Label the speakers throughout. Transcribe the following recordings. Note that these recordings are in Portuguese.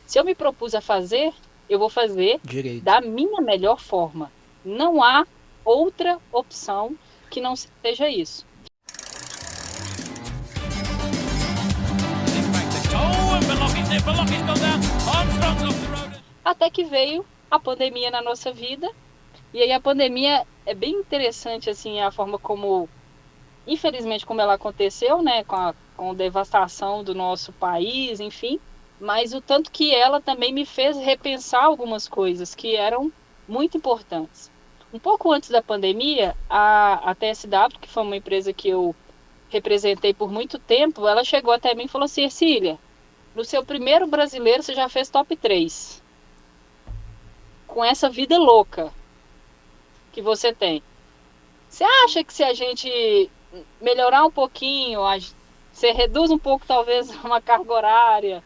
Speaker 1: Se eu me propus a fazer, eu vou fazer
Speaker 2: Direito.
Speaker 1: da minha melhor forma. Não há outra opção que não seja isso. Até que veio a pandemia na nossa vida, e aí a pandemia é bem interessante, assim, a forma como, infelizmente, como ela aconteceu, né, com a devastação do nosso país, enfim, mas o tanto que ela também me fez repensar algumas coisas que eram muito importantes. Um pouco antes da pandemia, a TSW, que foi uma empresa que eu representei por muito tempo, ela chegou até mim e falou assim: Ercília, no seu primeiro brasileiro você já fez top 3 com essa vida louca que você tem. Você acha que se a gente melhorar um pouquinho, você reduz um pouco talvez uma carga horária,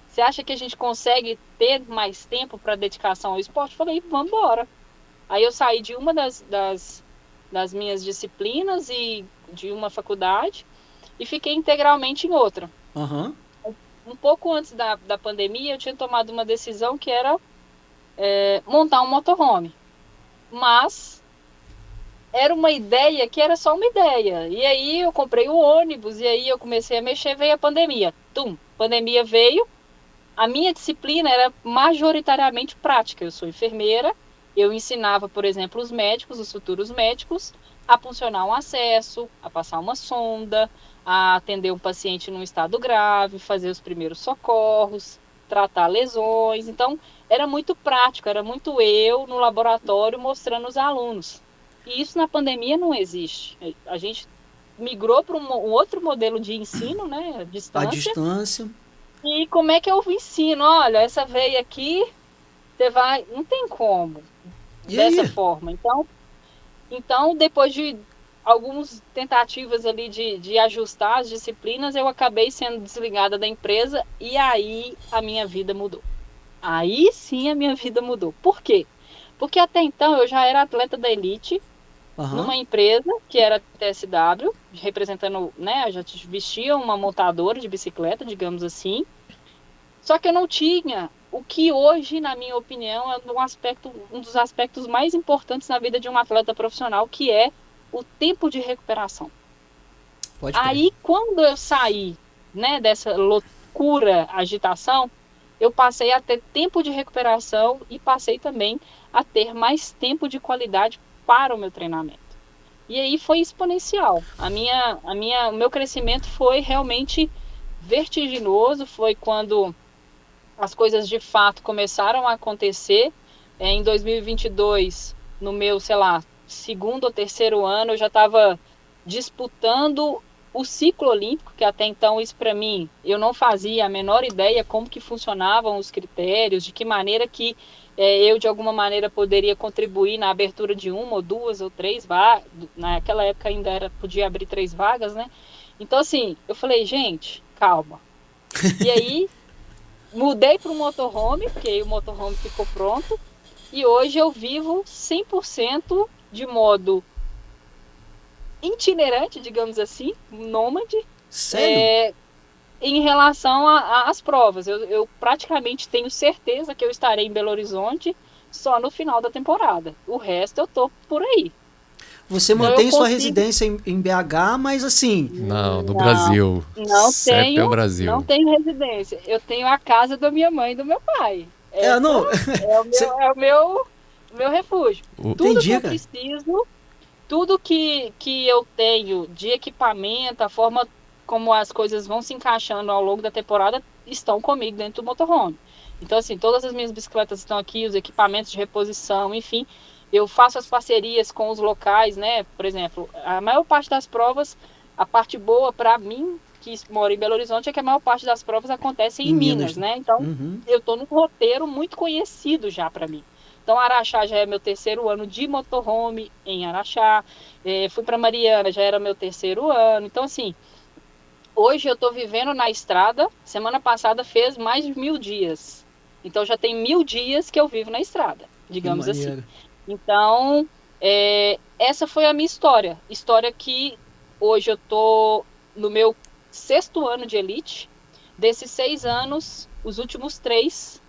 Speaker 1: você acha que a gente consegue ter mais tempo para dedicação ao esporte? Eu falei, vamos embora. Aí eu saí de uma das minhas disciplinas e de uma faculdade e fiquei integralmente em outra.
Speaker 2: Aham.
Speaker 1: Um pouco antes da pandemia, eu tinha tomado uma decisão que era montar um motorhome. Mas era uma ideia que era só uma ideia. E aí eu comprei o ônibus, e aí eu comecei a mexer, veio a pandemia. Pandemia veio. A minha disciplina era majoritariamente prática. Eu sou enfermeira, eu ensinava, por exemplo, os médicos, os futuros médicos, a funcionar um acesso, a passar uma sonda, a atender um paciente num estado grave, fazer os primeiros socorros, tratar lesões. Então, era muito prático, era muito eu no laboratório mostrando os alunos. E isso na pandemia não existe. A gente migrou para um outro modelo de ensino, né, à
Speaker 2: A
Speaker 1: distância.
Speaker 2: distância.
Speaker 1: E como é que eu ensino? Olha, essa veia aqui, você vai. Não tem como
Speaker 2: E
Speaker 1: dessa
Speaker 2: aí?
Speaker 1: forma. Então depois de algumas tentativas ali de ajustar as disciplinas, eu acabei sendo desligada da empresa e aí a minha vida mudou. Aí sim a minha vida mudou. Por quê? Porque até então eu já era atleta da elite
Speaker 2: Aham.
Speaker 1: numa empresa que era a TSW, representando, né, eu já vestia uma montadora de bicicleta, digamos assim. Só que eu não tinha o que hoje, na minha opinião, é um dos aspectos mais importantes na vida de um atleta profissional, que é o tempo de recuperação.
Speaker 2: Pode crer.
Speaker 1: Aí, quando eu saí, né, dessa loucura, agitação, eu passei a ter tempo de recuperação e passei também a ter mais tempo de qualidade para o meu treinamento. E aí foi exponencial. O meu crescimento foi realmente vertiginoso. Foi quando as coisas de fato começaram a acontecer. Em 2022, no meu, sei lá, segundo ou terceiro ano, eu já estava disputando o ciclo olímpico, que até então isso para mim, eu não fazia a menor ideia como que funcionavam os critérios, de que maneira que eu de alguma maneira poderia contribuir na abertura de uma ou duas ou três vagas. Naquela época ainda podia abrir 3 vagas, né? Então assim, eu falei, gente, calma. E aí mudei para o motorhome, porque aí o motorhome ficou pronto, e hoje eu vivo 100% de modo itinerante, digamos assim, nômade,
Speaker 2: Sério?
Speaker 1: é, em relação às provas. Eu praticamente tenho certeza que eu estarei em Belo Horizonte só no final da temporada. O resto eu tô por aí.
Speaker 2: Você
Speaker 1: Então eu
Speaker 2: mantém sua
Speaker 1: consigo.
Speaker 2: residência em BH, mas assim.
Speaker 3: Não, no
Speaker 1: Não,
Speaker 3: Brasil.
Speaker 1: não
Speaker 3: CEP é o
Speaker 1: tenho, não
Speaker 3: Brasil.
Speaker 1: tenho residência. Eu tenho a casa da minha mãe e do meu pai.
Speaker 2: É,
Speaker 1: Essa
Speaker 2: não.
Speaker 1: é o
Speaker 2: Você
Speaker 1: meu, é o meu, o meu refúgio.
Speaker 3: O-
Speaker 1: Tudo que
Speaker 2: entendi,
Speaker 1: eu
Speaker 2: cara.
Speaker 1: preciso, tudo que eu tenho de equipamento, a forma como as coisas vão se encaixando ao longo da temporada, estão comigo dentro do motorhome. Então, assim, todas as minhas bicicletas estão aqui, os equipamentos de reposição, enfim. Eu faço as parcerias com os locais, né? Por exemplo, a maior parte das provas, a parte boa para mim, que moro em Belo Horizonte, é que a maior parte das provas acontecem
Speaker 2: Em
Speaker 1: em
Speaker 2: Minas.
Speaker 1: Minas, né? Então,
Speaker 2: Uhum.
Speaker 1: eu estou num roteiro muito conhecido já para mim. Então, Araxá já é meu terceiro ano de motorhome em Araxá. Fui para Mariana, já era meu terceiro ano. Então, assim, hoje eu estou vivendo na estrada. Semana passada fez mais de 1.000 dias. Então, já tem 1.000 dias que eu vivo na estrada,
Speaker 2: Que
Speaker 1: digamos assim.
Speaker 2: maneiro.
Speaker 1: Então, essa foi a minha história. História que hoje eu estou no meu sexto ano de elite. Desses 6 anos, os últimos 3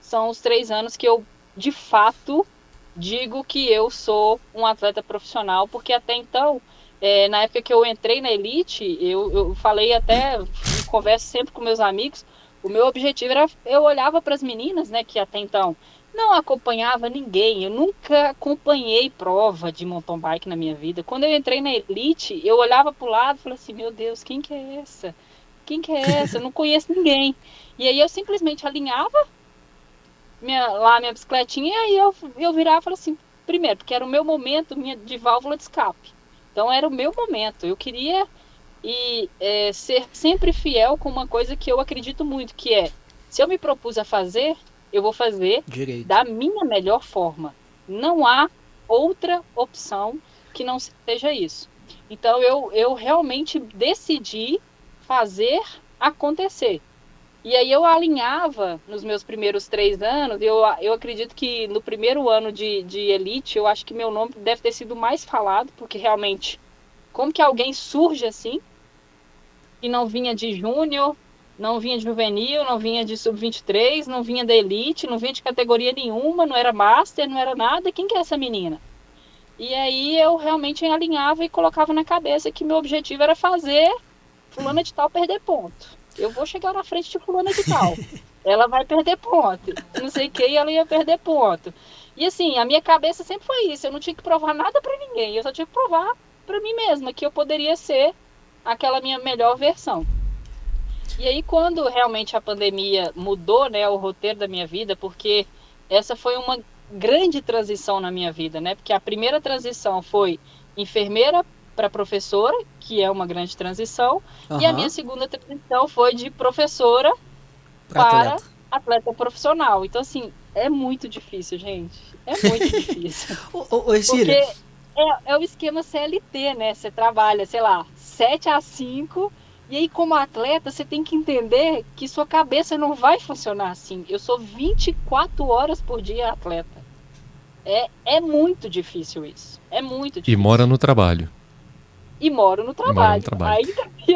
Speaker 1: são os 3 anos que eu, de fato, digo que eu sou um atleta profissional, porque até então, na época que eu entrei na elite, eu falei até, converso sempre com meus amigos, o meu objetivo era, eu olhava para as meninas, né, que até então não acompanhava ninguém, eu nunca acompanhei prova de mountain bike na minha vida. Quando eu entrei na elite, eu olhava para o lado e falei assim, meu Deus, quem que é essa? Quem que é essa? Eu não conheço ninguém. E aí eu simplesmente alinhava minha bicicletinha, e aí eu virava e falava assim, primeiro, porque era o meu momento de válvula de escape. Então era o meu momento. Eu queria ser sempre fiel com uma coisa que eu acredito muito, que é, se eu me propus a fazer, eu vou fazer
Speaker 2: Direito.
Speaker 1: da minha melhor forma. Não há outra opção que não seja isso. Então eu realmente decidi fazer acontecer. E aí eu alinhava nos meus primeiros 3 anos, eu acredito que no primeiro ano de elite, eu acho que meu nome deve ter sido mais falado, porque realmente, como que alguém surge assim, e não vinha de júnior, não vinha de juvenil, não vinha de sub-23, não vinha da elite, não vinha de categoria nenhuma, não era master, não era nada, quem que é essa menina? E aí eu realmente alinhava e colocava na cabeça que meu objetivo era fazer fulana de tal perder ponto. Eu vou chegar na frente de fulana de tal. Ela vai perder ponto. Não sei quem, ela ia perder ponto. E assim, a minha cabeça sempre foi isso. Eu não tinha que provar nada para ninguém. Eu só tinha que provar para mim mesma que eu poderia ser aquela minha melhor versão. E aí, quando realmente a pandemia mudou, né, o roteiro da minha vida, porque essa foi uma grande transição na minha vida, né? Porque a primeira transição foi enfermeira para professora, que é uma grande transição, e a minha segunda transição foi de professora para atleta profissional. Então, assim, é muito difícil, gente. É muito difícil. Porque é o esquema CLT, né? Você trabalha, sei lá, 7 a 5, e aí, como atleta, você tem que entender que sua cabeça não vai funcionar assim. Eu sou 24 horas por dia atleta. É muito difícil isso. É muito difícil.
Speaker 3: E mora no trabalho.
Speaker 1: E moro no trabalho. Ainda pior.